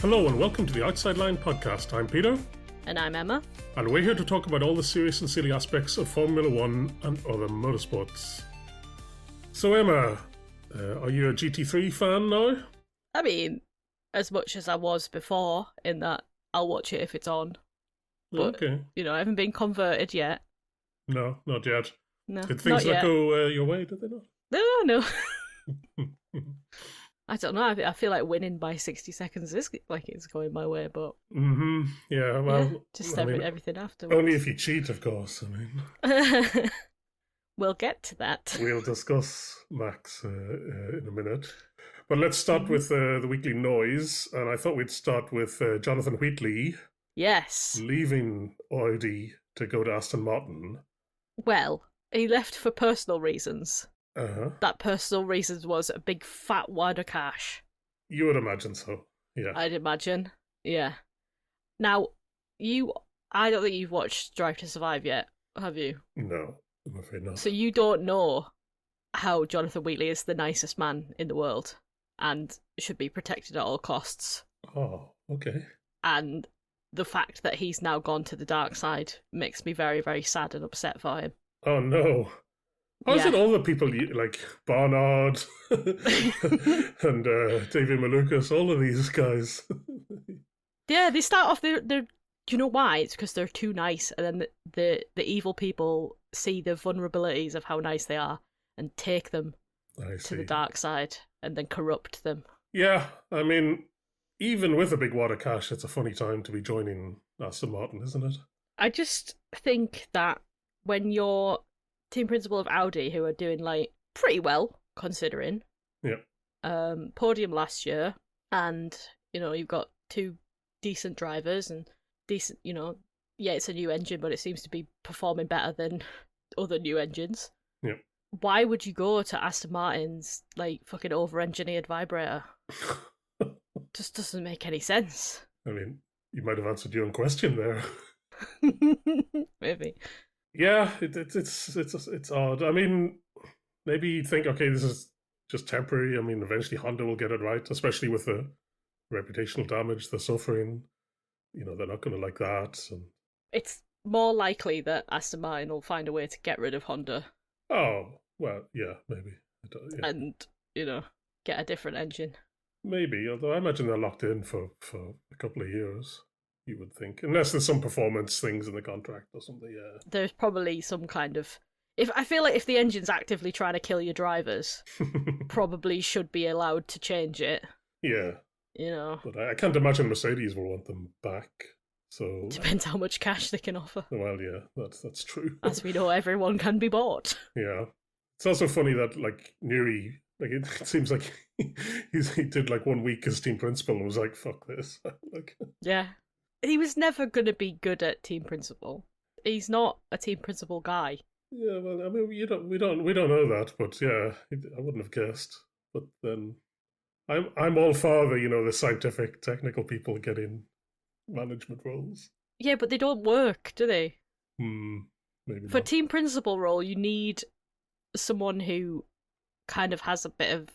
Hello and welcome to the Outside Line podcast. I'm Peter. And I'm Emma. And we're here to talk about all the serious and silly aspects of Formula One and other motorsports. So Emma, are you a GT3 fan now? I mean, as much as I was before, in that I'll watch it if it's on. But, okay. I haven't been converted yet. No, not yet. No, Did things not go your way, did they not? No. I don't know. I feel like winning by 60 seconds is like it's going my way, but... Yeah, well... just everything afterwards. Only if you cheat, of course, I mean. We'll get to that. We'll discuss Max in a minute. But let's start with the weekly noise, and I thought we'd start with Jonathan Wheatley. Yes. Leaving Audi to go to Aston Martin. Well, he left for personal reasons. Uh-huh. That personal reasons was a big fat wad of cash. You would imagine so, yeah. I'd imagine, yeah. Now, I don't think you've watched Drive to Survive yet, have you? No, I'm afraid not. So you don't know how Jonathan Wheatley is the nicest man in the world and should be protected at all costs. Oh, okay. And the fact that he's now gone to the dark side makes me very, very sad and upset for him. Oh, no. How is it all the people like Barnard and David Malukas, all of these guys? Yeah, they start off, they're do you know why? It's because they're too nice, and then the evil people see the vulnerabilities of how nice they are and take them to the dark side and then corrupt them. Yeah, I mean, even with a big wad of cash, it's a funny time to be joining Aston Martin, isn't it? I just think that when you're team principal of Audi, who are doing like pretty well considering, podium last year, and you've got two decent drivers and decent, it's a new engine, but it seems to be performing better than other new engines. Yeah. Why would you go to Aston Martin's like fucking over-engineered vibrator? Just doesn't make any sense. I mean, you might have answered your own question there. Maybe. Yeah, it's odd. I mean, maybe you think, okay, this is just temporary. I mean, eventually Honda will get it right, especially with the reputational damage they're suffering. They're not going to like that. And it's more likely that Aston Martin will find a way to get rid of Honda. Oh, well, yeah, maybe. Yeah. And, get a different engine. Maybe, although I imagine they're locked in for a couple of years. You would think, unless there's some performance things in the contract or something. Yeah, there's probably some kind of. I feel like if the engine's actively trying to kill your drivers, probably should be allowed to change it. Yeah, But I can't imagine Mercedes will want them back. So depends how much cash they can offer. Well, yeah, that's true. As we know, everyone can be bought. Yeah, it's also funny that like Neri, like it seems like he did like 1 week as team principal and was like, "Fuck this." Yeah. He was never going to be good at team principal. He's not a team principal guy. Yeah, well, I mean, we don't know that, but yeah, I wouldn't have guessed. But then, I'm all for the scientific, technical people getting management roles. Yeah, but they don't work, do they? Maybe for not. Team principal role, you need someone who kind of has a bit of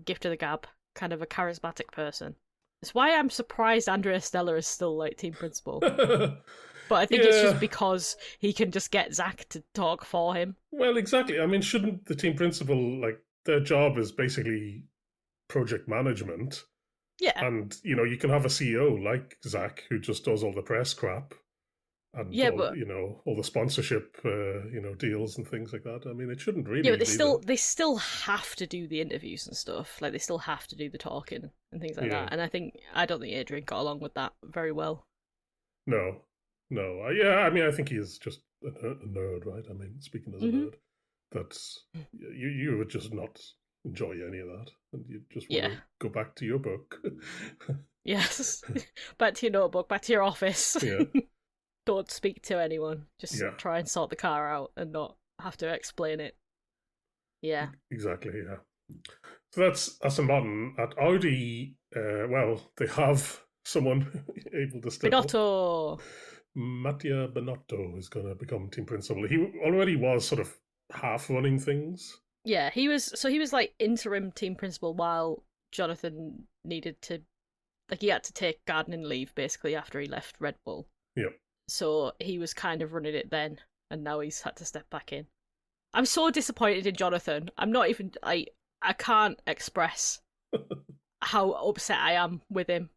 gift of the gab, kind of a charismatic person. It's why I'm surprised Andrea Stella is still like team principal. But I think it's just because he can just get Zach to talk for him. Well, exactly. I mean, shouldn't the team principal, like, their job is basically project management? Yeah. And, you can have a CEO like Zach who just does all the press crap. And all the sponsorship, deals and things like that. I mean, it shouldn't really. Yeah, but they still have to do the interviews and stuff. Like they still have to do the talking and things like that. And I don't think Adrian got along with that very well. No. I mean, I think he is just a nerd, right? I mean, speaking as a nerd, that's you would just not enjoy any of that, and you just want to go back to your book. Yes, back to your notebook, back to your office. Yeah. Don't speak to anyone. Just try and sort the car out and not have to explain it. Yeah. Exactly, yeah. So that's Aston Martin. At Audi, they have someone able to step Binotto! up. Mattia Binotto is going to become team principal. He already was sort of half running things. Yeah, he was like interim team principal while Jonathan needed to he had to take gardening leave basically after he left Red Bull. Yep. So he was kind of running it then, and now he's had to step back in. I'm so disappointed in Jonathan. I'm not even I can't express how upset I am with him.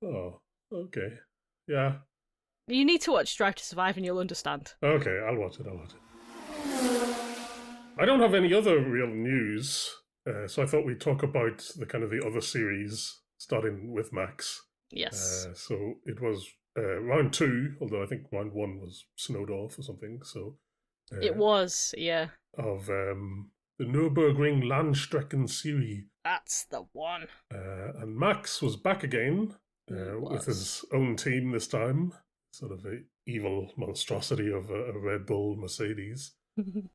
Oh, okay. Yeah. You need to watch Drive to Survive and you'll understand. Okay, I'll watch it. I don't have any other real news, so I thought we'd talk about the other series, starting with Max. Yes. So it was round 2, although I think round 1 was snowed off or something. So it was, yeah. Of the Nürburgring Landstrecken Series. That's the one. And Max was back again with his own team this time. Sort of an evil monstrosity of a Red Bull Mercedes.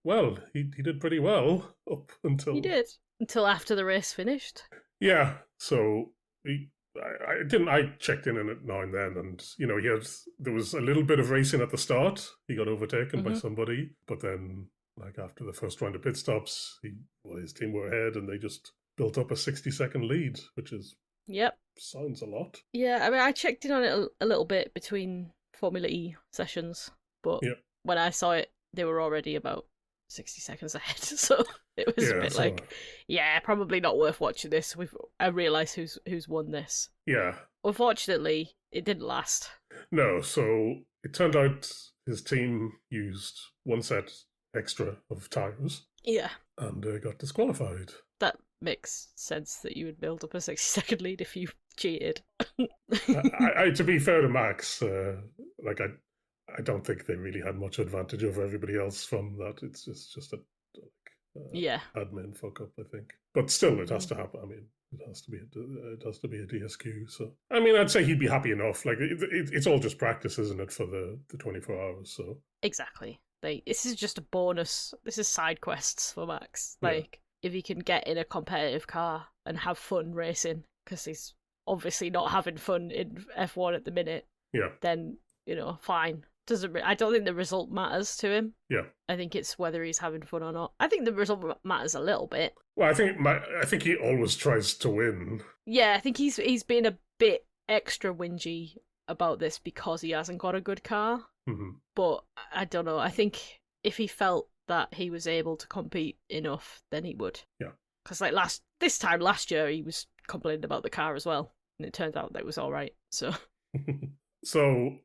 Well, he did pretty well up until... He did. Until after the race finished. Yeah, so I checked in on it now and then, and there was a little bit of racing at the start. He got overtaken by somebody, but then after the first round of pit stops, his team were ahead, and they just built up a 60-second lead, which is sounds a lot. Yeah, I mean, I checked in on it a little bit between Formula E sessions, but when I saw it, they were already about 60 seconds ahead, so it was a bit probably not worth watching this. I realise who's won this. Yeah. Unfortunately, it didn't last. No, so it turned out his team used one set extra of tyres. Yeah. And got disqualified. That makes sense that you would build up a 60-second lead if you cheated. To be fair to Max, I don't think they really had much advantage over everybody else from that. It's just a admin fuck up, I think. But still, it has to happen. I mean, it has to be a DSQ. So I mean, I'd say he'd be happy enough. It's all just practice, isn't it, for the 24 hours? So exactly. This is just a bonus. This is side quests for Max. If he can get in a competitive car and have fun racing, because he's obviously not having fun in F1 at the minute. Yeah. Then fine. I don't think the result matters to him. Yeah. I think it's whether he's having fun or not. I think the result matters a little bit. Well, I think he always tries to win. Yeah, I think he's been a bit extra whingy about this because he hasn't got a good car. Mm-hmm. But I don't know. I think if he felt that he was able to compete enough, then he would. Yeah. Because this time last year, he was complaining about the car as well, and it turned out that it was all right. So. So,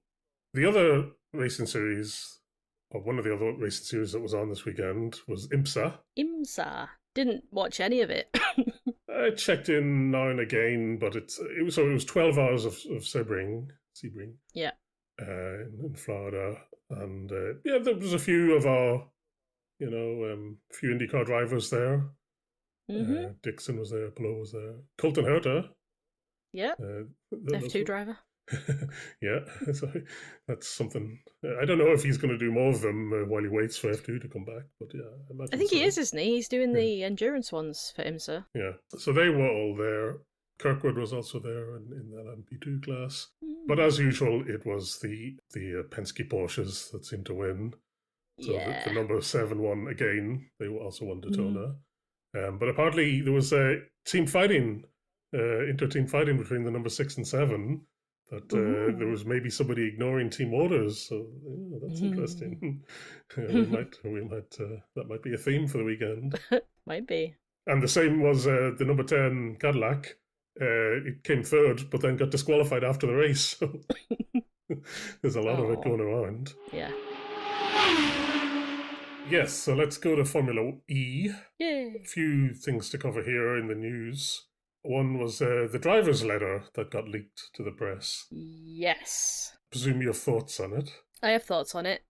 the other racing series, or one of the other racing series that was on this weekend, was IMSA. IMSA. Didn't watch any of it. I checked in now and again, but it was 12 hours of Sebring. Yeah. In Florida, and there was a few of our, few IndyCar drivers there. Mm-hmm. Dixon was there, Pillow was there, Colton Herta. Yeah. F2 driver. Yeah, so that's something. I don't know if he's going to do more of them while he waits for F2 to come back, but yeah, I think he is, isn't he? He's doing the endurance ones for IMSA. Yeah, so they were all there. Kirkwood was also there in that MP2 class. But as usual, it was the Penske Porsches that seemed to win. So the number 7 won again. They also won Daytona. But apparently there was team fighting, inter-team fighting between the number 6 and 7. That there was maybe somebody ignoring team orders. So that's interesting. we might that might be a theme for the weekend. Might be. And the same was the number 10 Cadillac. It came third, but then got disqualified after the race. So there's a lot of it going around. Yeah. Yes, so let's go to Formula E. Yay. A few things to cover here in the news. One was the driver's letter that got leaked to the press. Yes. Presume you have thoughts on it. I have thoughts on it.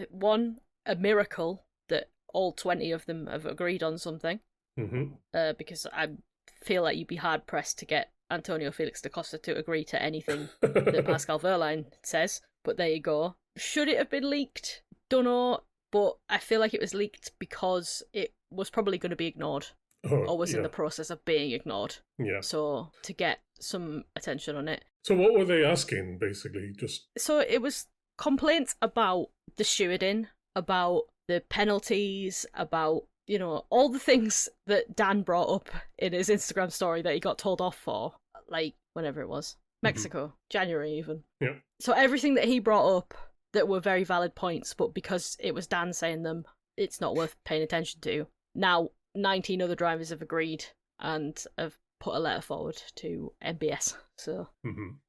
One, a miracle that all 20 of them have agreed on something. Mm-hmm. Because I feel like you'd be hard pressed to get Antonio Felix da Costa to agree to anything that Pascal Wehrlein says. But there you go. Should it have been leaked? Dunno. But I feel like it was leaked because it was probably going to be ignored. Or was in the process of being ignored. Yeah. So to get some attention on it. So what were they asking, basically? So it was complaints about the stewarding, about the penalties, about, all the things that Dan brought up in his Instagram story that he got told off for, like, whenever it was. Mexico, January even. Yeah. So everything that he brought up that were very valid points, but because it was Dan saying them, it's not worth paying attention to. Now, 19 other drivers have agreed and have put a letter forward to MBS, so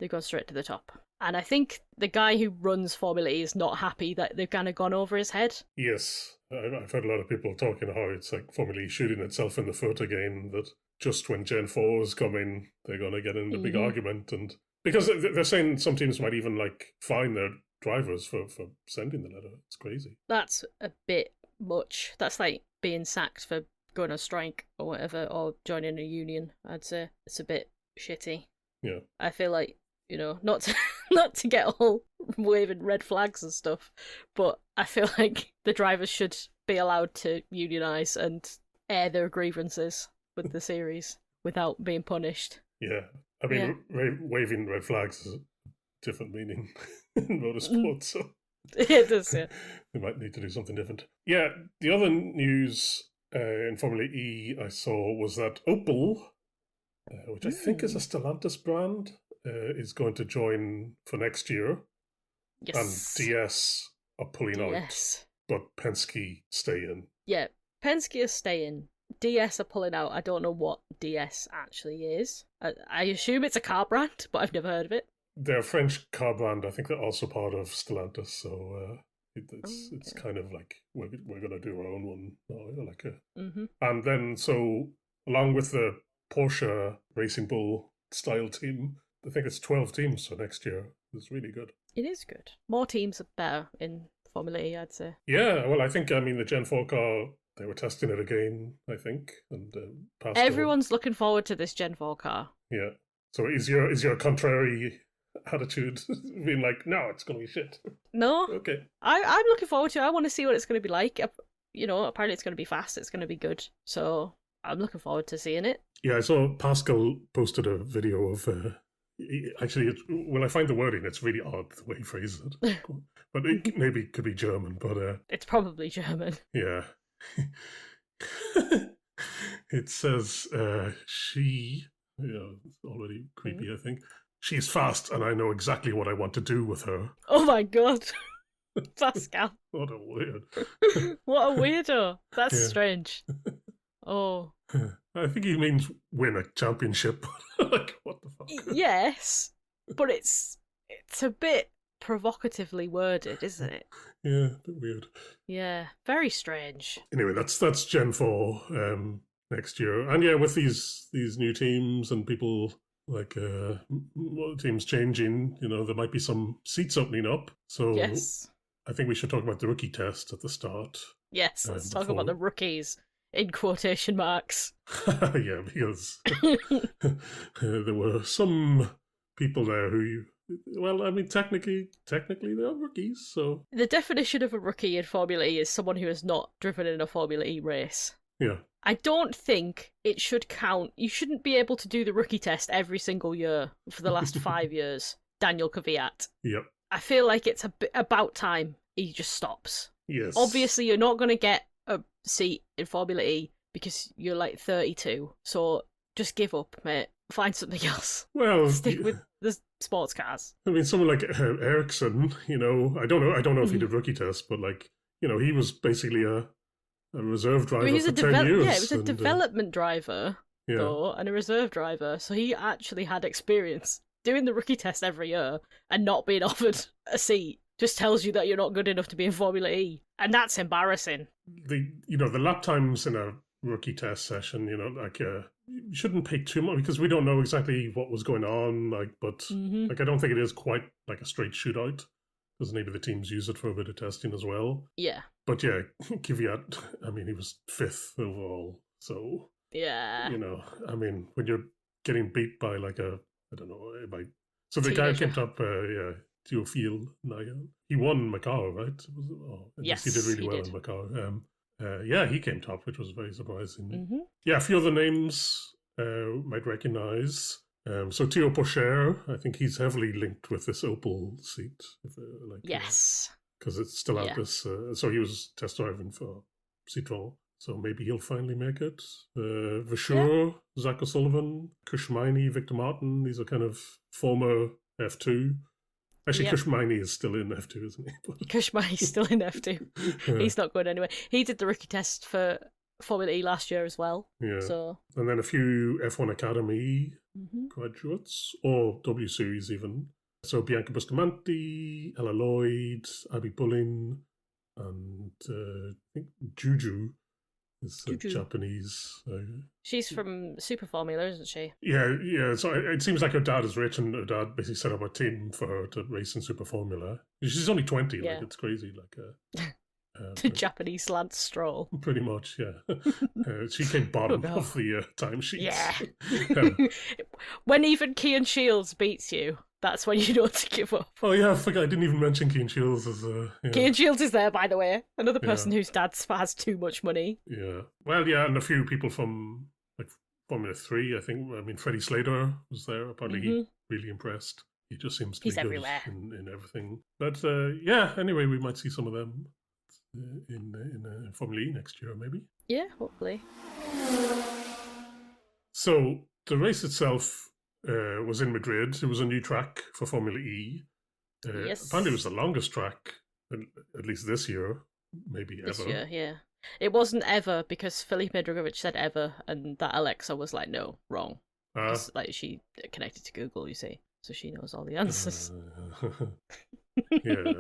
they go straight to the top. And I think the guy who runs Formula E is not happy that they've kind of gone over his head. Yes, I've heard a lot of people talking how it's like Formula E shooting itself in the foot again, that just when Gen 4 is coming, they're going to get in a big argument. And because they're saying some teams might even like fine their drivers for sending the letter. It's crazy. That's a bit much. That's like being sacked for going on strike or whatever, or joining a union. I'd say it's a bit shitty. Yeah. I feel like, you know, not to get all waving red flags and stuff, but I feel like the drivers should be allowed to unionise and air their grievances with the series without being punished. Yeah. I mean, waving red flags is a different meaning in motorsport, so... It does, yeah. They might need to do something different. Yeah, the other news in Formula E I saw was that Opel, which I think is a Stellantis brand, is going to join for next year. Yes. And DS are pulling out, but Penske stay in. Yeah, Penske is staying. DS are pulling out. I don't know what DS actually is. I assume it's a car brand, but I've never heard of it. They're a French car brand. I think they're also part of Stellantis, so it's kind of like we're going to do our own one now, like and then so along with the Porsche Racing Bull style team, I think it's 12 teams for next year. It's really good. It is good. More teams are better in Formula E, I'd say. Yeah, well, I think the Gen 4 car, they were testing it again, I think, and passed. Everyone's looking forward to this Gen 4 car. Yeah. So is your contrary attitude being like, no, it's going to be shit? No. Okay. I'm looking forward to it. I want to see what it's going to be like. You know, apparently it's going to be fast. It's going to be good. So I'm looking forward to seeing it. Yeah, I saw Pascal posted a video of... actually, when I find the wording, it's really odd the way he phrases it. But maybe it could be German, but... it's probably German. Yeah. It says, she... Yeah, it's already creepy, I think. She's fast, and I know exactly what I want to do with her. Oh my god. Pascal. What a weird. What a weirdo. That's strange. Oh. I think he means win a championship. Like, what the fuck? Yes, but it's a bit provocatively worded, isn't it? Yeah, a bit weird. Yeah, very strange. Anyway, that's Gen 4 next year. And yeah, with these new teams and people... like teams changing, you know, there might be some seats opening up. So yes. I think we should talk about the rookie test at the start. Yes, let's talk about the rookies in quotation marks. Yeah, because there were some people there who, well, I mean, technically they are rookies. So the definition of a rookie in Formula E is someone who has not driven in a Formula E race. Yeah. I don't think it should count. You shouldn't be able to do the rookie test every single year for the last 5 years. Daniel Kvyat. Yep. I feel like it's about time he just stops. Yes. Obviously, you're not going to get a seat in Formula E because you're like 32. So just give up, mate. Find something else. Well, stick with the sports cars. I mean, someone like Ericsson, you know, I don't know if he did rookie tests, but like, you know, he was basically a reserve driver for 10 years. Yeah, it was a development driver, though, and a reserve driver. So he actually had experience doing the rookie test every year and not being offered a seat. Just tells you that you're not good enough to be in Formula E. And that's embarrassing. The lap times in a rookie test session, you know, like, you shouldn't pay too much because we don't know exactly what was going on. Like, but like, I don't think it is quite like a straight shootout. Because maybe the teams use it for a bit of testing as well. Yeah. But yeah, Kvyat, I mean, he was 5th overall. So, yeah. You know, I mean, when you're getting beat by like so the guy came up, Théophile Naya. He won Macau, right? Yes, he did really well in Macau. He came top, which was very surprising. Yeah, a few other names might recognize. So Theo Pourchaire, I think he's heavily linked with this Opel seat. Yes. Because it's still out this... so he was test driving for Citroën. So maybe he'll finally make it. Vachur, Zach O'Sullivan, Kushmaini, Victor Martin. These are kind of former F2. Actually, Kushmaini is still in F2, isn't he? Kushmaini's still in F2. He's not going anywhere. He did the rookie test for Formula E last year as well. Yeah. So. And then a few F1 Academy graduates, or W Series even. So Bianca Bustamante, Ella Lloyd, Abby Bullin, and I think Juju is Japanese. She's from Super Formula, isn't she? Yeah. So it seems like her dad is rich, and her dad basically set up a team for her to race in Super Formula. She's only 20, like it's crazy. Like the Japanese Lance Stroll. Pretty much, yeah. She came bottom of the timesheets. Yeah. When even Kean Shields beats you, that's when you know to give up. Oh yeah, I forgot. I didn't even mention Kean Shields as Kean Shields is there, by the way. Another person whose dad has too much money. Yeah. Well, yeah, and a few people from like Formula 3, I think. I mean, Freddie Slater was there. Apparently he really impressed. He just seems to be good everywhere. in everything. But anyway, we might see some of them in Formula E next year, maybe. Yeah, hopefully. So the race itself was in Madrid. It was a new track for Formula E. Yes. Apparently it was the longest track, at least this year, maybe ever. This year, yeah. It wasn't ever because Felipe Drugovich said ever, and that Alexa was like, no, wrong. Like she connected to Google, you see, so she knows all the answers. Yeah.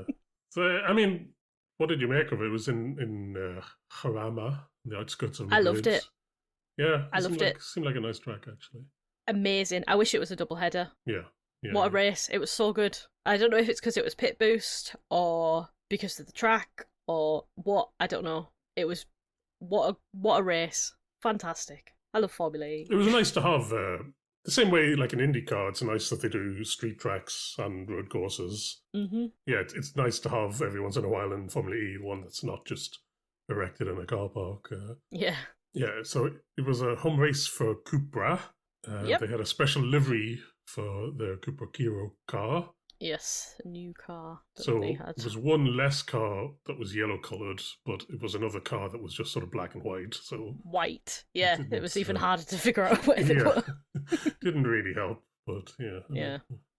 So, I mean, what did you make of it? It was in Jarama, the outskirts of Madrid. I loved it. Yeah, I loved it. Seemed like a nice track, actually. Amazing. I wish it was a double header. Yeah. What a race. It was so good. I don't know if it's because it was pit boost or because of the track or what. I don't know. It was what a race. Fantastic. I love Formula E. It was nice to have the same way like in IndyCar. It's nice that they do street tracks and road courses. Mm-hmm. Yeah, it's nice to have every once in a while in Formula E one that's not just erected in a car park. Yeah. Yeah, so it was a home race for Cupra. They had a special livery for their Cupra Kiro car. Yes, a new car that so they had. There was one less car that was yellow coloured, but it was another car that was just sort of black and white. So white, yeah, it was even harder to figure out where they were. Didn't really help, but yeah.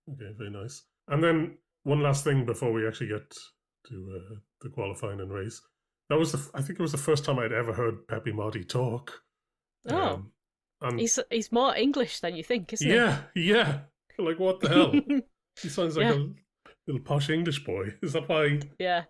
Okay, very nice. And then one last thing before we actually get to the qualifying and race. That was I think it was the first time I'd ever heard Pepe Marti talk. Oh, and he's more English than you think, isn't he? Yeah. Like what the hell? He sounds like a little posh English boy. Is that why? Yeah.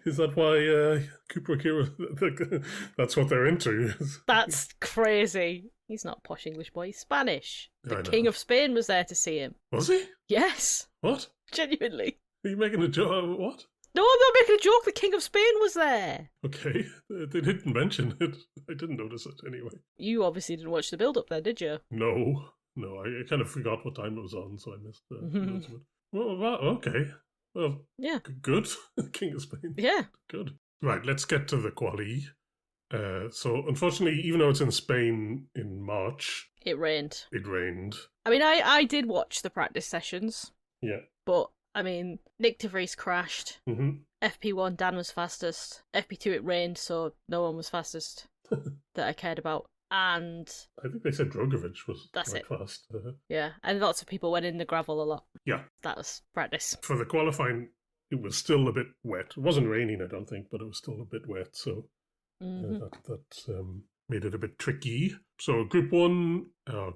Is that why Cooper Kira? That's what they're into. That's crazy. He's not a posh English boy. He's Spanish. The King of Spain was there to see him. Was he? Yes. What? Genuinely. Are you making a joke? What? No, I'm not making a joke. The King of Spain was there. Okay. They didn't mention it. I didn't notice it anyway. You obviously didn't watch the build-up there, did you? No, I kind of forgot what time it was on, so I missed most of it. Well, okay. Well, yeah. Good. King of Spain. Yeah. Good. Right, let's get to the quali. So, unfortunately, even though it's in Spain in March... It rained. I mean, I did watch the practice sessions. Yeah. But, I mean, Nick de Vries crashed. Mm-hmm. FP1, Dan was fastest. FP2, it rained, so no one was fastest that I cared about. And I think they said Drogovic was fast. Yeah, and lots of people went in the gravel a lot. Yeah. That was practice. For the qualifying, it was still a bit wet. It wasn't raining, I don't think, but it was still a bit wet, so that made it a bit tricky. So Group 1,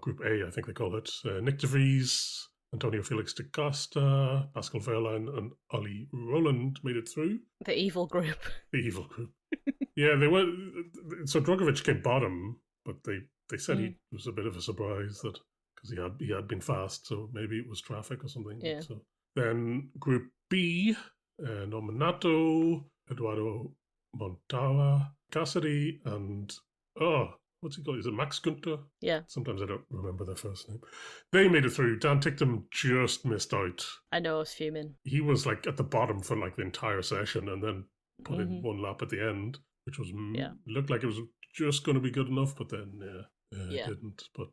Group A, I think they call it, Nick de Vries, Antonio Felix da Costa, Pascal Wehrlein, and Ollie Roland made it through. The evil group. Yeah, they were. So Drogovic came bottom, but they said he was a bit of a surprise that because he had been fast, so maybe it was traffic or something. Yeah. So then Group B, Nominato, Eduardo Montawa, Cassidy, and what's he called? Is it Max Günther? Yeah. Sometimes I don't remember their first name. They made it through. Dan Ticktum just missed out. I know, I was fuming. He was like at the bottom for like the entire session, and then put in one lap at the end, which was looked like it was just going to be good enough, but then it didn't. But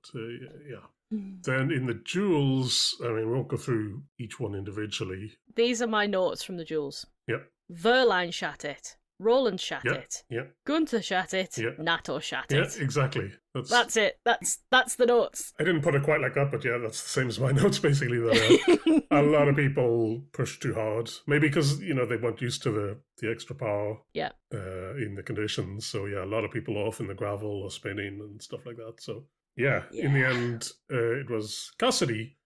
Then in the duels, I mean, we won't go through each one individually. These are my notes from the duels. Yep. Wehrlein shat it. Roland shat Yeah, it. yeah, Gunter shat it. yeah. Nato shat Yeah, it. exactly. That's it. That's the notes. I didn't put it quite like that, but yeah, that's the same as my notes, basically, that a lot of people push too hard. Maybe because, they weren't used to the extra power Yeah. in the conditions. So, yeah, a lot of people off in the gravel or spinning and stuff like that. So, yeah. In the end, it was Cassidy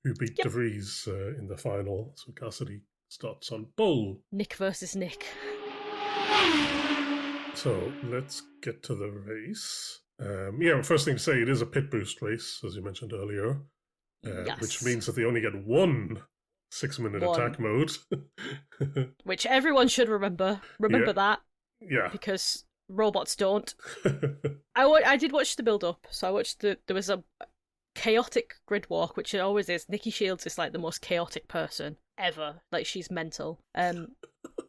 who beat De Vries in the final. So, Cassidy starts on pole. Nick versus Nick. So, let's get to the race. First thing to say, it is a pit boost race, as you mentioned earlier, which means that they only get one 6-minute attack mode. Which everyone should remember. Remember that. Yeah. Because robots don't. I did watch the build-up, so I watched there was a chaotic grid walk, which it always is. Nikki Shields is like the most chaotic person ever. Like, she's mental.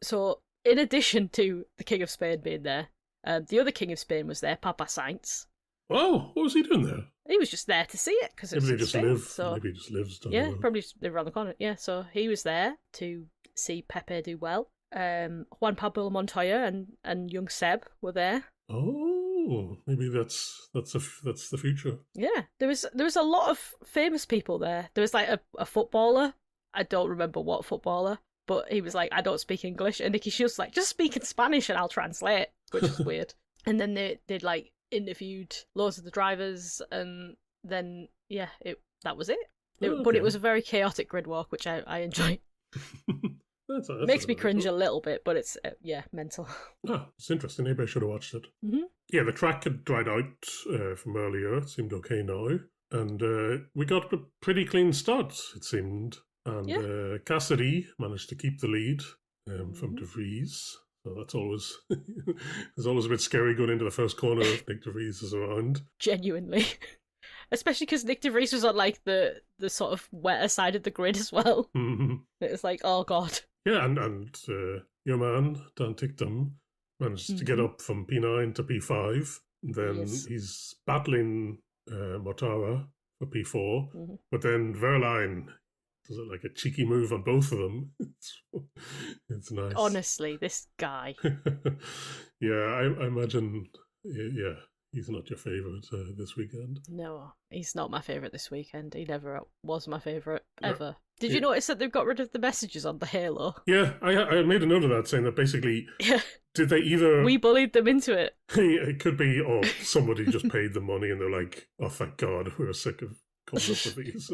So, in addition to the King of Spain being there, the other King of Spain was there, Papa Sainz. Oh, what was he doing there? He was just there to see it because maybe he just lives. So, maybe he just lives. Probably just live around the corner. Yeah, so he was there to see Pepe do well. Juan Pablo Montoya and young Seb were there. Oh, maybe that's the future. Yeah, there was a lot of famous people there. There was like a footballer. I don't remember what footballer, but he was like, I don't speak English, and Nikki Shields was like, just speak in Spanish and I'll translate, which is weird. And then they'd like interviewed loads of the drivers, and then that was it. But it was a very chaotic grid walk, which I enjoy. That's makes me cringe a little bit, but it's mental. Oh, it's interesting. Maybe I should have watched it. Mm-hmm. Yeah, the track had dried out from earlier. It seemed okay now, and we got a pretty clean start, it seemed. And Cassidy managed to keep the lead from De Vries. So that's always it's always a bit scary going into the first corner if Nick De Vries is around. Genuinely. Especially because Nick De Vries was on like the sort of wetter side of the grid as well. Mm-hmm. It was like, oh god. Yeah, and your man, Dan Ticktum, managed to get up from P9 to P5. Then he's battling Mortara for P4. But then Verline does it like a cheeky move on both of them. It's nice. Honestly, this guy. Yeah, I imagine, he's not your favourite this weekend. No, he's not my favourite this weekend. He never was my favourite, ever. Did you notice that they've got rid of the messages on the halo? Yeah, I made a note of that, saying that basically, did they either... We bullied them into it. It could be, somebody just paid them money and they're like, oh, thank God, we're sick of coming up with these.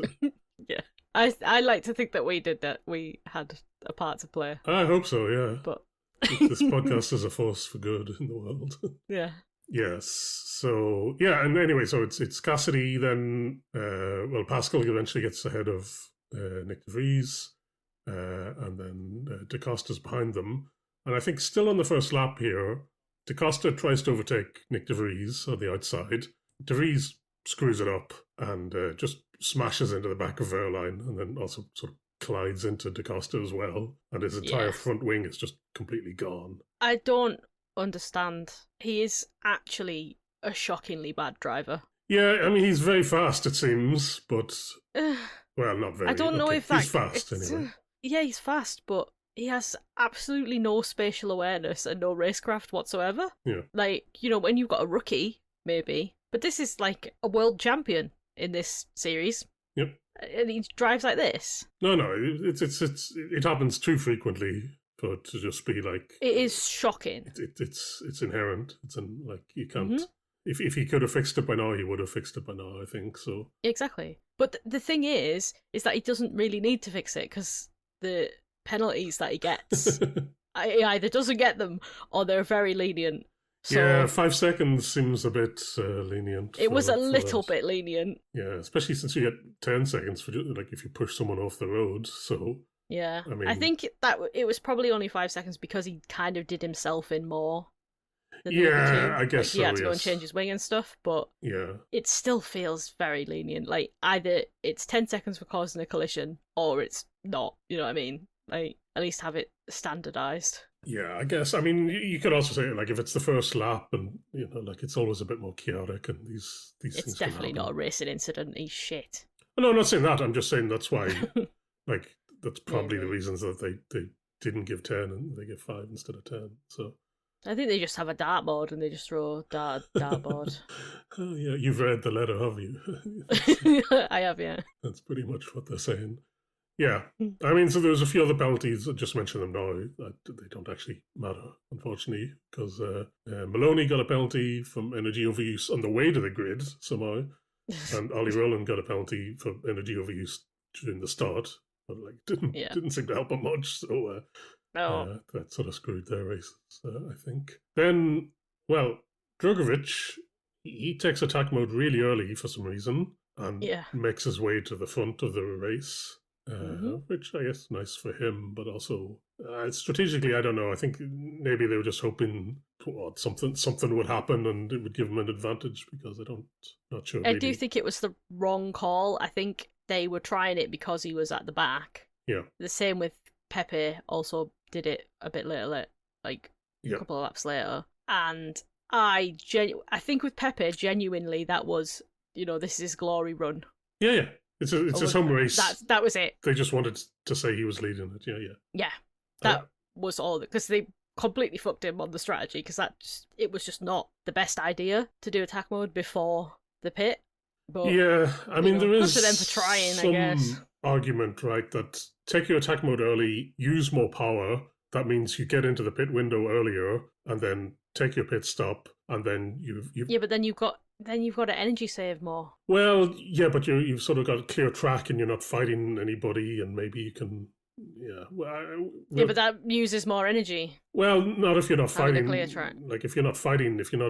Yeah. I like to think that we did that. We had a part to play. I hope so, yeah. But this podcast is a force for good in the world. Yeah. Yes. So and anyway, so it's Cassidy. Then Pascal eventually gets ahead of Nick De Vries, and then Da Costa's behind them. And I think still on the first lap here, Da Costa tries to overtake Nick De Vries on the outside. De Vries screws it up and just smashes into the back of Verline, and then also sort of collides into Da Costa as well, and his entire front wing is just completely gone. I don't understand. He is actually a shockingly bad driver. Yeah, I mean, he's very fast, it seems, but well, not very. I don't know if that... He's fast, anyway. Yeah, he's fast, but he has absolutely no spatial awareness and no racecraft whatsoever. Yeah. Like, when you've got a rookie, maybe, but this is like a world champion in this series. Yep. And he drives like this. No, it happens too frequently for it to just be like. It is shocking. It's inherent. You can't. If he could have fixed it by now, he would have fixed it by now, I think so. Exactly. But the thing is that he doesn't really need to fix it, because the penalties that he gets, he either doesn't get them or they're very lenient. So 5 seconds seems a bit lenient. It was a little bit lenient. Yeah, especially since you get 10 seconds for if you push someone off the road. So yeah, I think that it was probably only 5 seconds because he kind of did himself in more. I guess he had to go and change his wing and stuff, but it still feels very lenient. Like, either it's 10 seconds for causing a collision or it's not. You know what I mean? Like, at least have it standardized. Yeah, I guess. I mean, you could also say, if it's the first lap and, it's always a bit more chaotic and these things can happen. It's definitely not a racing incident. He's shit. No, I'm not saying that. I'm just saying that's why, that's probably the reasons that they didn't give 10 and they give 5 instead of 10. So I think they just have a dartboard and they just throw dartboard. Oh, yeah, you've read the letter, have you? I have, yeah. That's pretty much what they're saying. Yeah, I mean, so there's a few other penalties. I just mentioned them now. They don't actually matter, unfortunately, because Maloney got a penalty from energy overuse on the way to the grid somehow, and Ollie Rowland got a penalty for energy overuse during the start, but like didn't seem to help him much. So that sort of screwed their races, I think. Then, well, Drugovich, he takes attack mode really early for some reason and makes his way to the front of the race. Which I guess nice for him, but also strategically, I don't know. I think maybe they were just hoping something would happen and it would give them an advantage because not sure. I do think it was the wrong call. I think they were trying it because he was at the back. Yeah. The same with Pepe. Also did it a bit later, like a couple of laps later. And I think with Pepe, genuinely, that was this is his glory run. Yeah. It's his home race. That was it. They just wanted to say he was leading it. Yeah. That was all because they completely fucked him on the strategy because it was just not the best idea to do attack mode before the pit. But yeah, I mean there is good for them for trying, I guess. Argument, right, that take your attack mode early, use more power. That means you get into the pit window earlier, and then take your pit stop, and then you've yeah, but then you've got to energy save more. Well, yeah, but you've sort of got a clear track, and you're not fighting anybody, and maybe you can. Yeah, but that uses more energy. Well, not if you're not fighting. A clear track. Like if you're not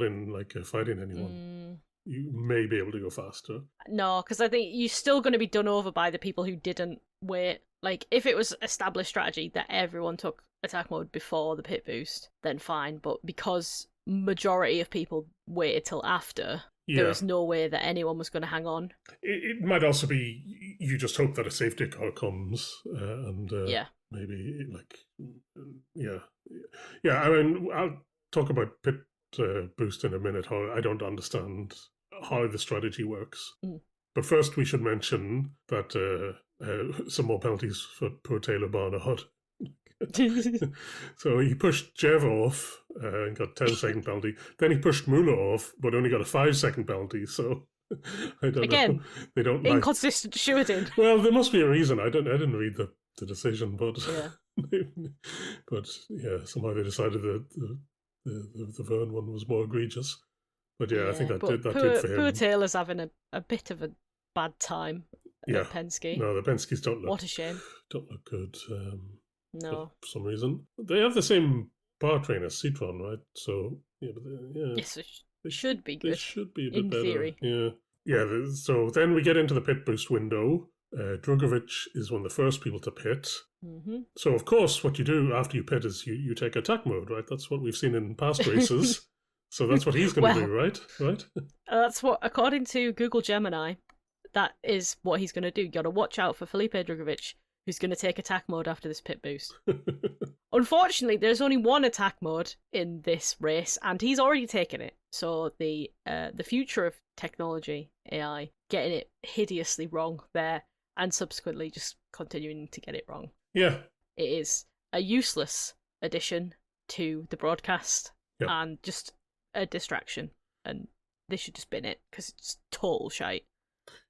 in like fighting anyone, you may be able to go faster. No, because I think you're still going to be done over by the people who didn't wait. Like if it was established strategy that everyone took attack mode before the pit boost, then fine. But because majority of people waited till after. Yeah. There was no way that anyone was going to hang on. It might also be you just hope that a safety car comes and maybe like I mean I'll talk about pit boost in a minute. How I don't understand how the strategy works. But first we should mention that some more penalties for poor Taylor Barnard. So he pushed Jev off and got 10-second penalty. Then he pushed Muller off, but only got a 5-second penalty. So I don't know. They don't inconsistent shooting. Well, there must be a reason. I didn't read the decision, but but yeah, somehow they decided that the Verne one was more egregious. But I think that did for him. Poor Taylor's having a bit of a bad time at Penske. No, the Penskes don't look. What a shame. Don't look good. No. For some reason. They have the same powertrain as Citroën, right? So, yes, it should be good. It should be a bit better. In theory. Yeah. Yeah, so then we get into the pit boost window. Drugovich is one of the first people to pit. Mm-hmm. So, of course, what you do after you pit is you take attack mode, right? That's what we've seen in past races. So that's what he's going to do, right? Right? That's what, according to Google Gemini, that is what he's going to do. You got to watch out for Felipe Drugovich, who's going to take attack mode after this pit boost. Unfortunately, there's only one attack mode in this race, and he's already taken it. So the future of technology, AI, getting it hideously wrong there, and subsequently just continuing to get it wrong. Yeah. It is a useless addition to the broadcast, and just a distraction, and they should just bin it, because it's total shite.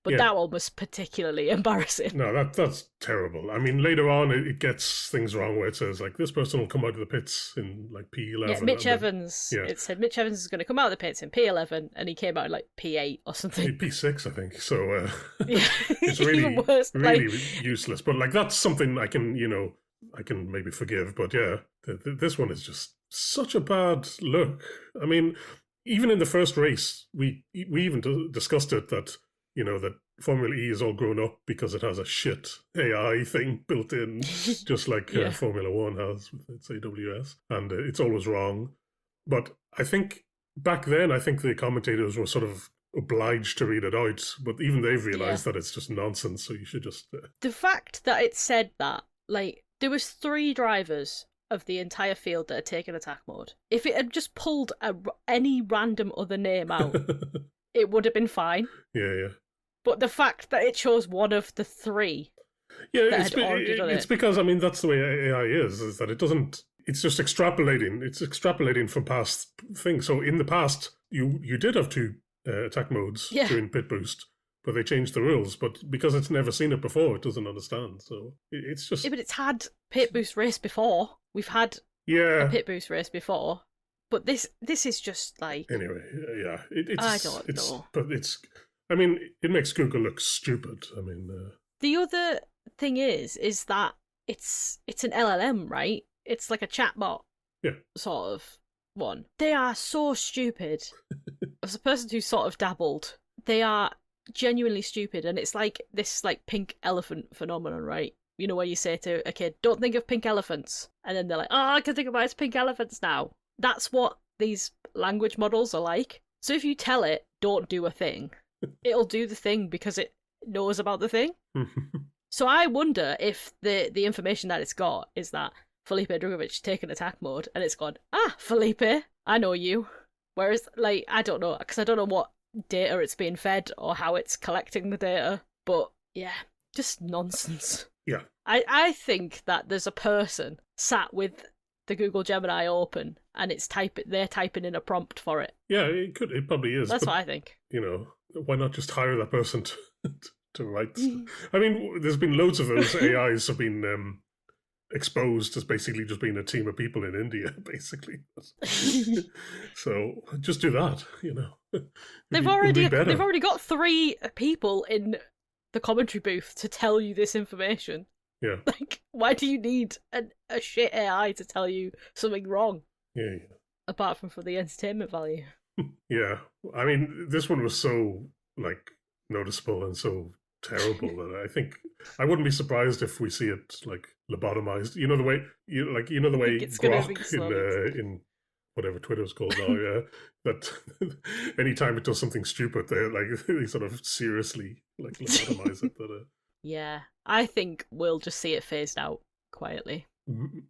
But that one was particularly embarrassing. No, that's terrible. I mean, later on, it gets things wrong where it says, like, this person will come out of the pits in, like, P11. Yeah, Mitch Evans. Yeah. It said Mitch Evans is going to come out of the pits in P11, and he came out in, like, P8 or something. P6, I think. So, it's really, even worse. Really useless. But, like, that's something I can maybe forgive. But, this one is just such a bad look. I mean, even in the first race, we even discussed it that, that Formula E is all grown up because it has a shit AI thing built in, just like Formula One has with its AWS, and it's always wrong. But I think back then, the commentators were sort of obliged to read it out, but even they've realised that it's just nonsense, so you should just... The fact that it said that, like, there was 3 drivers of the entire field that had taken attack mode. If it had just pulled any random other name out, it would have been fine. Yeah. But the fact that it chose one of the 3 it's because, I mean, that's the way AI is that it it's just extrapolating. It's extrapolating from past things. So in the past, you did have two attack modes during pit boost, but they changed the rules. But because it's never seen it before, it doesn't understand. So it's just... Yeah, but it's had pit boost race before. We've had a pit boost race before. But this is just like... Anyway, yeah. I don't know. But it's... I mean, it makes Google look stupid. I mean... The other thing is that it's an LLM, right? It's like a chatbot sort of one. They are so stupid. As a person who sort of dabbled, they are genuinely stupid. And it's like this like pink elephant phenomenon, right? You know, where you say to a kid, don't think of pink elephants. And then they're like, oh, I can think about pink elephants now. That's what these language models are like. So if you tell it, don't do a thing, it'll do the thing because it knows about the thing. So I wonder if the information that it's got is that Felipe Drugovich taken attack mode, and it's gone, Felipe, I know you. Whereas, like, I don't know, because I don't know what data it's being fed or how it's collecting the data. But yeah, just nonsense. Yeah. I think that there's a person sat with the Google Gemini open, and they're typing in a prompt for it. Yeah, it could. It probably is. That's what I think. You know, why not just hire that person to write? I mean, there's been loads of those AIs have been exposed as basically just being a team of people in India, basically. So just do that. You know, they've already got 3 people in the commentary booth to tell you this information. Yeah. Like, why do you need a shit AI to tell you something wrong? Yeah. Apart from for the entertainment value. Yeah. I mean, this one was so, like, noticeable and so terrible that I think I wouldn't be surprised if we see it, like, lobotomized. You know the way, Grok in whatever Twitter's called now, that anytime it does something stupid, they sort of seriously, like, lobotomize it. That, yeah, I think we'll just see it phased out quietly.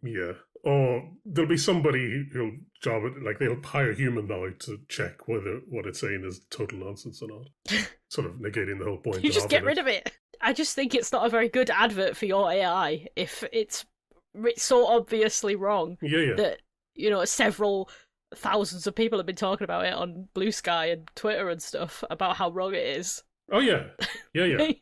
Yeah. Or there'll be somebody who'll job it, like they'll hire a human now to check whether what it's saying is total nonsense or not. Sort of negating the whole point. You just get rid of it. I just think it's not a very good advert for your AI if it's so obviously wrong that, you know, several thousands of people have been talking about it on Blue Sky and Twitter and stuff about how wrong it is. Oh, yeah. Yeah.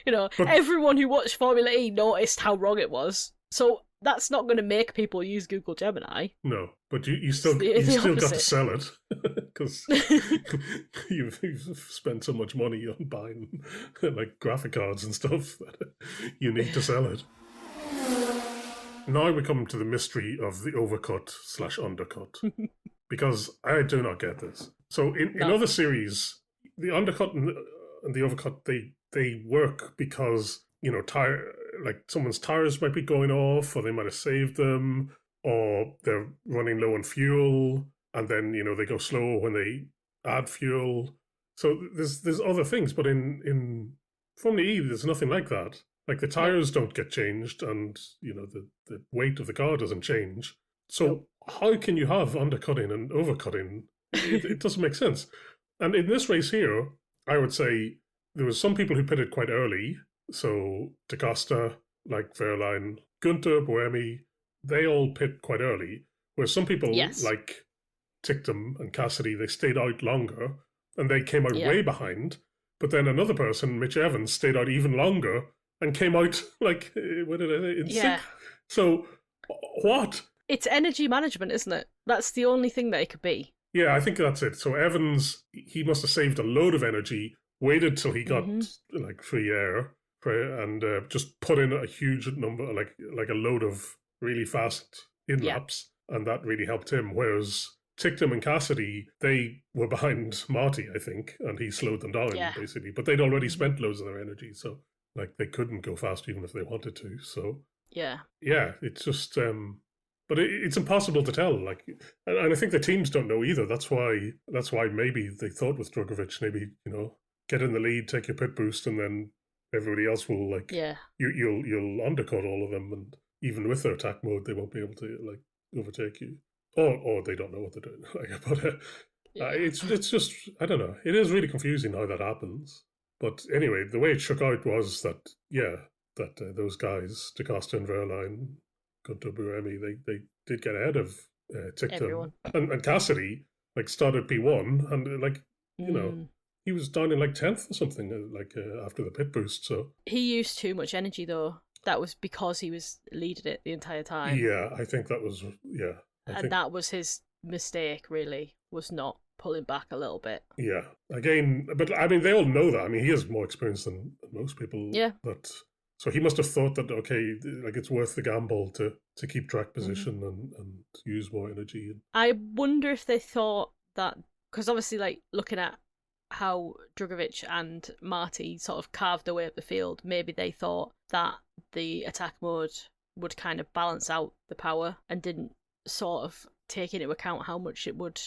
You know, but everyone who watched Formula E noticed how wrong it was. So that's not going to make people use Google Gemini. No, but you still got to sell it because you've spent so much money on buying like graphic cards and stuff that you need to sell it. Now we come to the mystery of the overcut/undercut, because I do not get this. So in other series, the undercut and the overcut, they work because, you know, like someone's tires might be going off, or they might have saved them, or they're running low on fuel, and then, you know, they go slow when they add fuel. So there's other things, but in Formula E, there's nothing like that. Like the tires don't get changed, and, you know, the weight of the car doesn't change. So how can you have undercutting and overcutting? It doesn't make sense. And in this race here, I would say there was some people who pitted quite early. So DaCosta, like Wehrlein, Günther, Buemi, they all pit quite early. Where some people like Ticktum and Cassidy, they stayed out longer and they came out way behind. But then another person, Mitch Evans, stayed out even longer and came out like, what did I say, in sixth? So what? It's energy management, isn't it? That's the only thing that it could be. Yeah, I think that's it. So Evans, he must have saved a load of energy, waited till he got like free air, and just put in a huge number, like a load of really fast in-laps, and that really helped him. Whereas Ticktum and Cassidy, they were behind Marty, I think, and he slowed them down, basically. But they'd already spent loads of their energy, so like they couldn't go fast even if they wanted to. So yeah, it's just... But it's impossible to tell. Like, and I think the teams don't know either. That's why maybe they thought with Drugovich, maybe, you know, get in the lead, take your pit boost, and then everybody else will, like, you'll undercut all of them, and even with their attack mode, they won't be able to, like, overtake you, or they don't know what they're doing. Like, but it's just, I don't know. It is really confusing how that happens. But anyway, the way it shook out was that those guys, DaCosta and Wehrlein, Gunter Buemi, they did get ahead of Ticktum. Everyone. And Cassidy like started P1 and like you know he was down in like 10th or something like after the pit boost. So he used too much energy though. That was because he was leading it the entire time. Yeah, I think that was that was his mistake. Really, was not pulling back a little bit. Yeah, again, but I mean, they all know that. I mean, he has more experience than most people. Yeah. So he must have thought that, okay, like it's worth the gamble to keep track position and use more energy. I wonder if they thought that, because obviously, like, looking at how Drugovich and Marty sort of carved their way up the field, maybe they thought that the attack mode would kind of balance out the power and didn't sort of take into account how much it would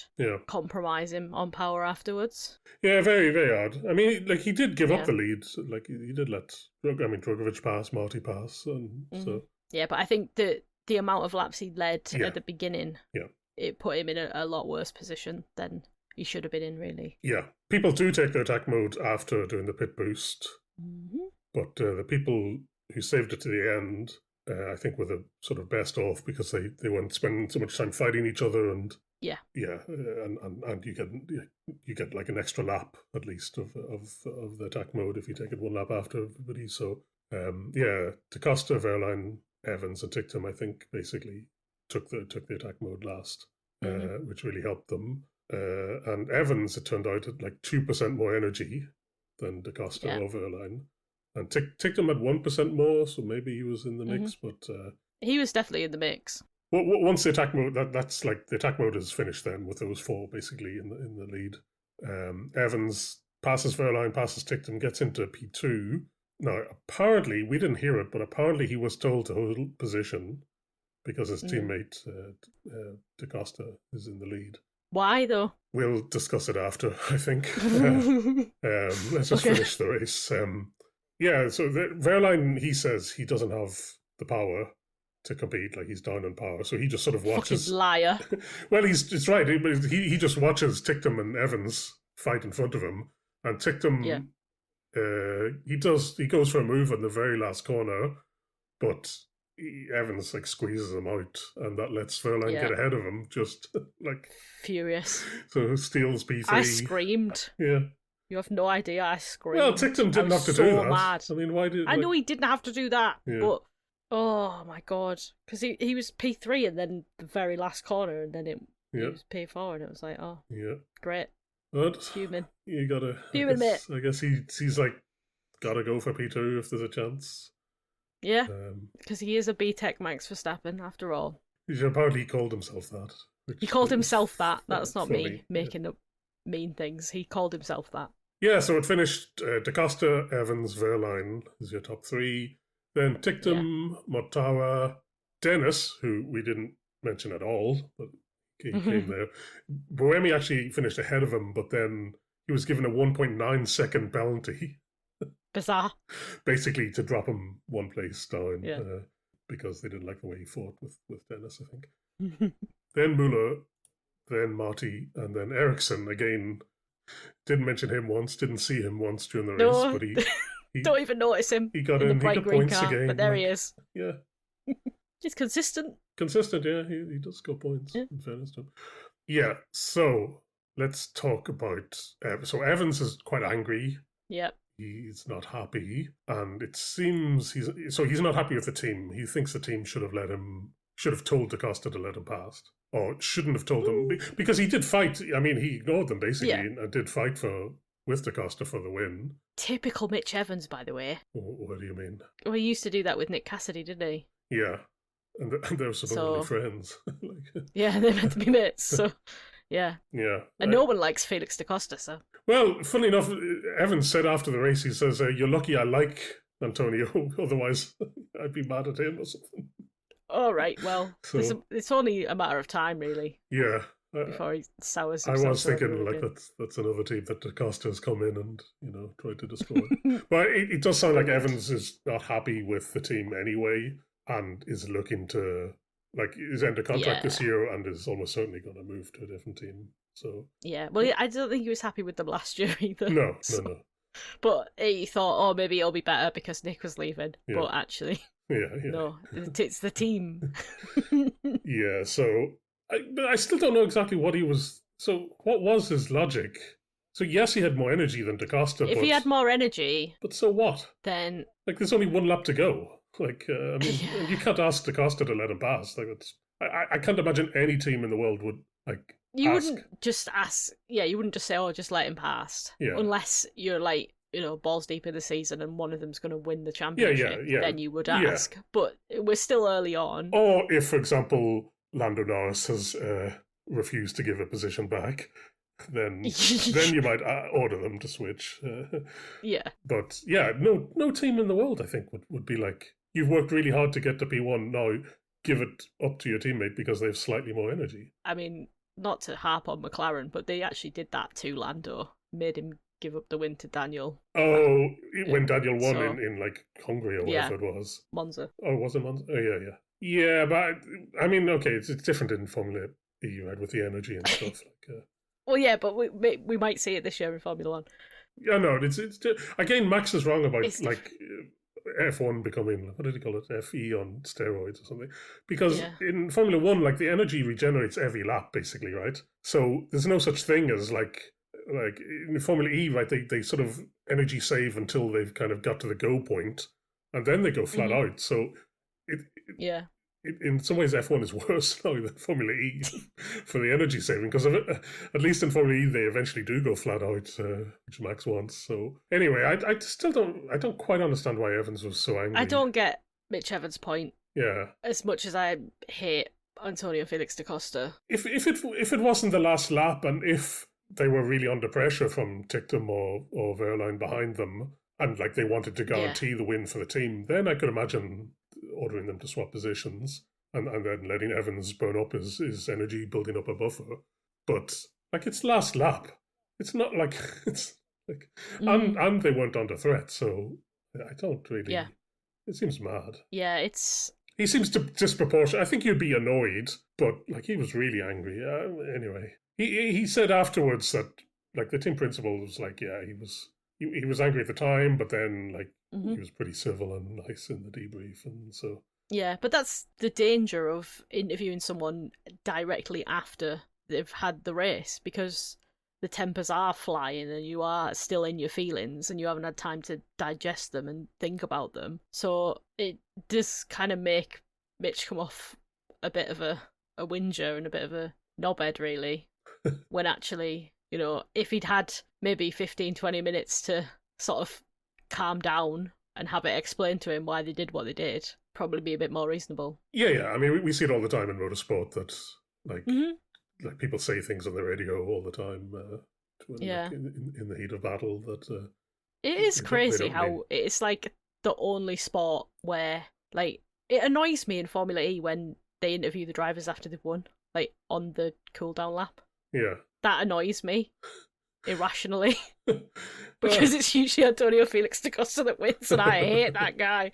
compromise him on power afterwards. Yeah, very, very odd. I mean, like, he did give up the lead. Like, he did let Drugovich pass, Marty pass, and so... Yeah, but I think the amount of laps he led at the beginning, it put him in a lot worse position than he should have been in, really. Yeah. People do take the attack mode after doing the pit boost, but the people who saved it to the end... I think were the sort of best off because they weren't spending so much time fighting each other and and you get like an extra lap at least of the attack mode if you take it one lap after everybody. So DaCosta, Wehrlein, Evans, and Ticktum I think basically took the attack mode last, which really helped them. And Evans, it turned out, had like 2% more energy than DaCosta or Wehrlein. And Ticktum had 1% more, so maybe he was in the mix, but... he was definitely in the mix. Well, once the attack mode, that's like, the attack mode is finished then, with those four basically in the lead. Evans passes Wehrlein, passes Ticktum, gets into P2. Now, apparently, we didn't hear it, but apparently he was told to hold position because his teammate, DaCosta, is in the lead. Why, though? We'll discuss it after, I think. Let's just finish the race. Yeah, so Wehrlein, he says he doesn't have the power to compete, like he's down on power, so he just sort of watches... Fucking liar. Well, it's right, he just watches Ticktum and Evans fight in front of him, and Ticktum, he goes for a move in the very last corner, but Evans like squeezes him out, and that lets Wehrlein get ahead of him, just like... Furious. So steals P3. I screamed. Yeah. You have no idea. I screamed. Well, Ticktum didn't have to do that. Mad. I mean, why did... I know he didn't have to do that, but... Oh, my God. Because he was P3 and then the very last corner, and then he was P4, and it was like, oh, great. But human. You gotta... Human, mate. I guess he's like, gotta go for P2 if there's a chance. Yeah, because he is a B-Tech Max Verstappen, after all. Apparently he called himself that. He called himself that. That's not funny. Me making up mean things. He called himself that. Yeah, so it finished DaCosta, Evans, Wehrlein is your top three. Then Ticktum, Mortara, Dennis, who we didn't mention at all, but he came there. Buemi actually finished ahead of him, but then he was given a 1.9 second penalty. Bizarre. Basically to drop him one place down because they didn't like the way he fought with Dennis, I think. Then Muller, then Marty, and then Ericsson again. Didn't mention him once, didn't see him once during the race, but he don't even notice him. He got in in, the bright he got green points car, again. But there he is. Yeah. He's consistent. Consistent, yeah. He does score points, in fairness to him. Yeah, so let's talk about... so Evans is quite angry. Yep. He's not happy, and it seems he's not happy with the team. He thinks the team should have told DaCosta to let him pass. Or shouldn't have told them, because he did fight. I mean, he ignored them basically and did fight with DaCosta for the win. Typical Mitch Evans, by the way. What do you mean? Well, he used to do that with Nick Cassidy, didn't he? Yeah, and they were supposed to be friends. Yeah, they're meant to be mates, so yeah. Yeah. And no one likes Felix DaCosta, so... Well, funnily enough, Evans said after the race, he says, you're lucky I like Antonio, otherwise I'd be mad at him or something. All right, well, it's only a matter of time, really. Yeah. Before he sours himself. I was thinking, like, that's another team that DaCosta has come in and, tried to destroy. But it does sound like Evans is not happy with the team anyway and is looking to, like, is under contract this year and is almost certainly going to move to a different team. So yeah, well, I don't think he was happy with them last year either. No. But he thought, maybe it'll be better because Nick was leaving. Yeah. But actually... No, it's the team. Yeah, so but I still don't know exactly what he was. So what was his logic? So yes, he had more energy than DaCosta, If he had more energy, but so what? then Like, there's only one lap to go. Like, I mean, yeah. you can't ask DaCosta to let him pass. Like, I can't imagine any team in the world would like. You ask. wouldn't just ask. Yeah, you wouldn't just say, "Oh, just let him pass." Yeah. Unless you're like, balls deep in the season and one of them's going to win the championship. Yeah. Then you would ask. But we're still early on. Or if, for example, Lando Norris has refused to give a position back, then you might order them to switch. Yeah. But yeah, no team in the world, I think, would be like, you've worked really hard to get to P1, now give it up to your teammate because they have slightly more energy. I mean, not to harp on McLaren, but they actually did that to Lando, made him give up the win to Daniel. Oh, when Daniel won in like Hungary or whatever it was. Monza. Oh, was it Monza? Oh, yeah. Yeah, but I mean, okay, it's different in Formula E, right, with the energy and stuff. Like, well, yeah, but we might see it this year in Formula 1. Yeah, no, it's again, Max is wrong about like F1 becoming, what did he call it, FE on steroids or something, because in Formula 1, like, the energy regenerates every lap basically, right? So there's no such thing as like in Formula E, right, they sort of energy save until they've kind of got to the go point and then they go flat out. So in some ways F1 is worse now than Formula E for the energy saving, because at least in Formula E they eventually do go flat out, which Max wants. So anyway, I still don't quite understand why Evans was so angry. I don't get Mitch Evans' point. Yeah. As much as I hate Antonio Felix da Costa. If it wasn't the last lap, and if they were really under pressure from Ticktum or Wehrlein behind them, and like they wanted to guarantee the win for the team, then I could imagine ordering them to swap positions and then letting Evans burn up his energy, building up a buffer. But like, it's last lap. It's not like it's like and they weren't under threat, so I don't really. Yeah. It seems mad. Yeah, he seems to disproportionate. I think you'd be annoyed, but like, he was really angry. Anyway, he said afterwards that like the team principal was like, yeah, he was angry at the time, but then like he was pretty civil and nice in the debrief, and so. Yeah, but that's the danger of interviewing someone directly after they've had the race, because the tempers are flying and you are still in your feelings and you haven't had time to digest them and think about them. So it does kind of make Mitch come off a bit of a whinger and a bit of a knobhead, really, when actually, if he'd had maybe 15-20 minutes to sort of calm down and have it explained to him why they did what they did, probably be a bit more reasonable. Yeah. I mean, we see it all the time in motorsport that like people say things on the radio all the time. Like, in the heat of battle, that it is crazy how it's like the only sport where, like, it annoys me in Formula E when they interview the drivers after they've won, like on the cool down lap. Yeah, that annoys me irrationally. Because it's usually Antonio Felix da Costa that wins, and I hate that guy.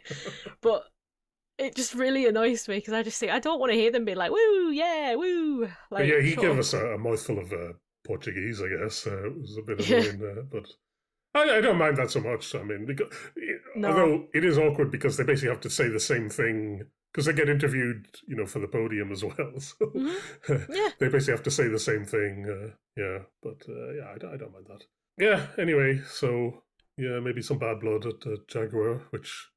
But it just really annoys me, because I just think I don't want to hear them be like, "Woo, yeah, woo." Like, yeah, he gave us a mouthful of Portuguese, I guess. It was a bit annoying, but I don't mind that so much. I mean, because although it is awkward because they basically have to say the same thing, because they get interviewed, for the podium as well. So they basically have to say the same thing. I don't mind that. Yeah. Anyway, so maybe some bad blood at Jaguar, which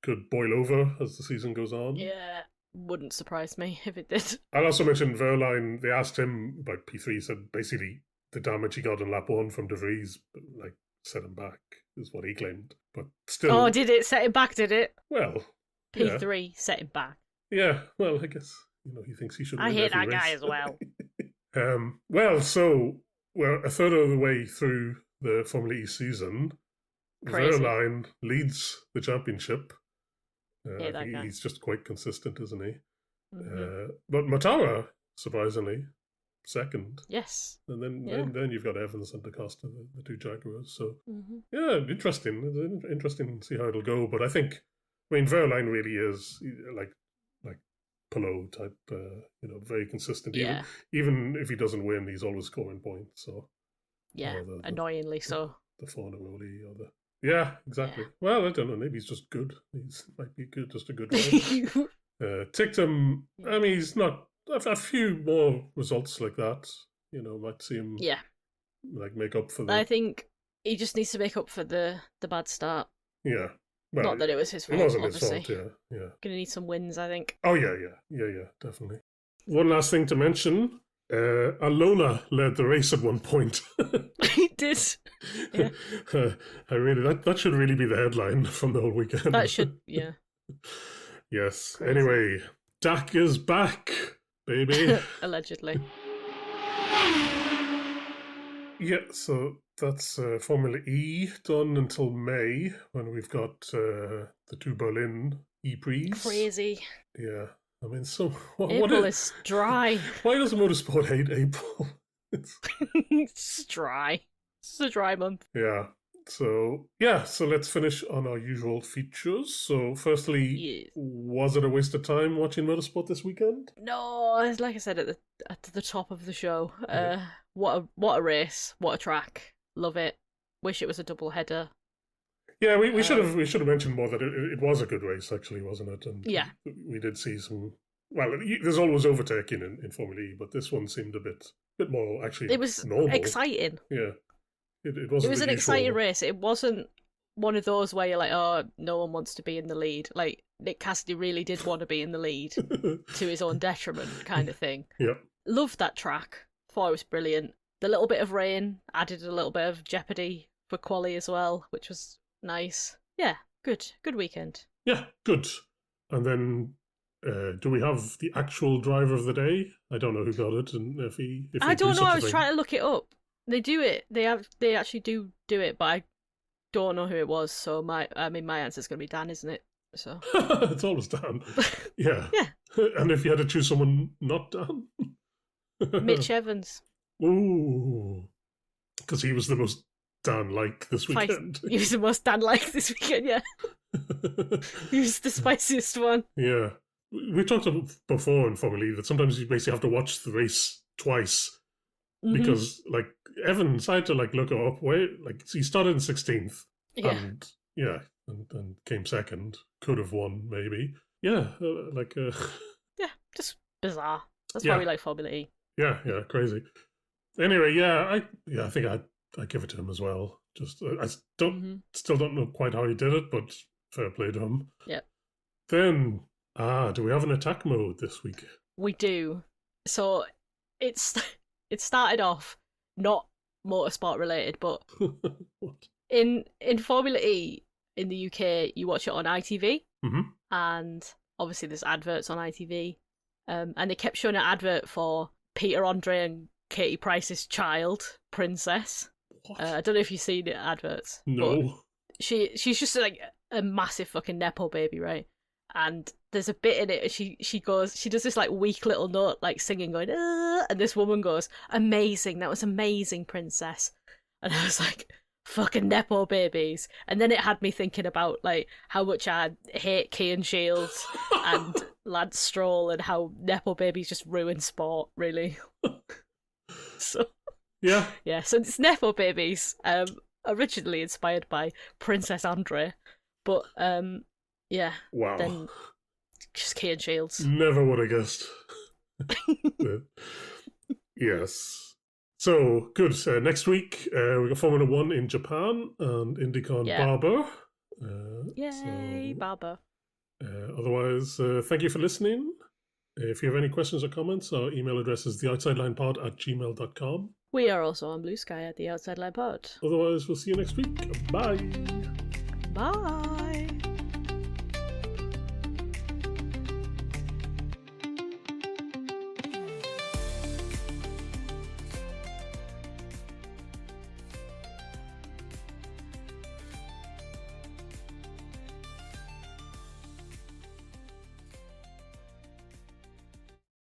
could boil over as the season goes on. Yeah, wouldn't surprise me if it did. I'll also mention Wehrlein. They asked him about P3. He said basically the damage he got in lap 1 from De Vries, like, set him back, is what he claimed. But still. Oh, did it set him back? Did it? Well, P3 set him back. Yeah. Well, I guess he thinks he should. I hate that guy as well. Well, so we're a third of the way through the Formula E season. Wehrlein leads the championship. I think he's just quite consistent, isn't he? But Matara, surprisingly, second. Yes. And then you've got Evans and da Costa, the two Jaguars. So interesting. It's interesting to see how it'll go. But I think, Wehrlein really is like Pelot type, very consistent. Yeah. Even if he doesn't win, he's always scoring points. So annoyingly so. The Fornaroli or the Yeah, exactly. Well, I don't know. Maybe he's just good. Might be good, just a good rider. Ticked him. I mean, he's not a few more results like that. Might see him. Yeah, like make up for the. I think he just needs to make up for the bad start. Yeah. Well, not that it was his fault. It wasn't obviously. his fault. Yeah. Gonna need some wins, I think. Oh yeah, definitely. One last thing to mention. Alona led the race at one point. He did. Yeah. That should really be the headline from the whole weekend. That should, yeah. Yes. Crazy. Anyway, Dak is back, baby. Allegedly. Yeah, so that's Formula E done until May, when we've got the 2 Berlin E-Prix. Crazy. Yeah. I mean, so... April is dry. Why does motorsport hate April? It's dry. It's a dry month. Yeah. So let's finish on our usual features. So firstly, Was it a waste of time watching motorsport this weekend? No, like I said at the top of the show, what a race, what a track. Love it. Wish it was a double header. Yeah, we should have mentioned more that it was a good race, actually, wasn't it? And yeah, we did see some. Well, there's always overtaking in Formula E, but this one seemed a bit more actually. It was normal. Exciting. Yeah, it was an exciting race. It wasn't one of those where you're like, oh, no one wants to be in the lead. Like Nick Cassidy really did want to be in the lead to his own detriment, kind of thing. Yeah, loved that track. Thought it was brilliant. The little bit of rain added a little bit of jeopardy for quali as well, which was nice. Yeah, good weekend. Yeah, good. And then, do we have the actual driver of the day? I don't know who got it, and if I don't know. I was trying to look it up. They do it. They actually do it, but I don't know who it was. So my answer's gonna be Dan, isn't it? So it's always Dan. Yeah. Yeah. And if you had to choose someone not Dan, Mitch Evans. Ooh, because he was the most Dan-like this weekend. He was the most Dan-like this weekend, yeah. He was the spiciest one. Yeah. We talked about before in Formula E that sometimes you basically have to watch the race twice because, like, Evans, I had to, like, look up where, like, he started in 16th and came second. Could have won, maybe. Yeah, yeah, just bizarre. That's why we like Formula E. Yeah, crazy. Anyway, I think I'd give it to him as well. Just I still don't know quite how he did it, but fair play to him. Yep. Then, do we have an attack mode this week? We do. So it started off not motorsport related, but what? In Formula E in the UK, you watch it on ITV, and obviously there's adverts on ITV, and they kept showing an advert for Peter Andre and Katie Price's child, Princess. I don't know if you've seen the adverts. No. She's just like a massive fucking Nepo baby, right? And there's a bit in it, she does this like weak little note, like singing, going, and this woman goes, amazing, that was amazing, Princess. And I was like, fucking Nepo babies. And then it had me thinking about like how much I hate Kean Shields and Lance Stroll and how Nepo babies just ruin sport, really. So so it's Nepo babies, originally inspired by Princess Andre, but wow, then just Kean Shields. Never would have guessed. Yes. So good. Next week we got Formula 1 in Japan and IndyCar Barber. Yay, Barber. Otherwise, thank you for listening. If you have any questions or comments, our email address is theoutside-line-pod@gmail.com. We are also on Blue Sky at The Outside Line Pod. Otherwise, we'll see you next week. Bye. Bye.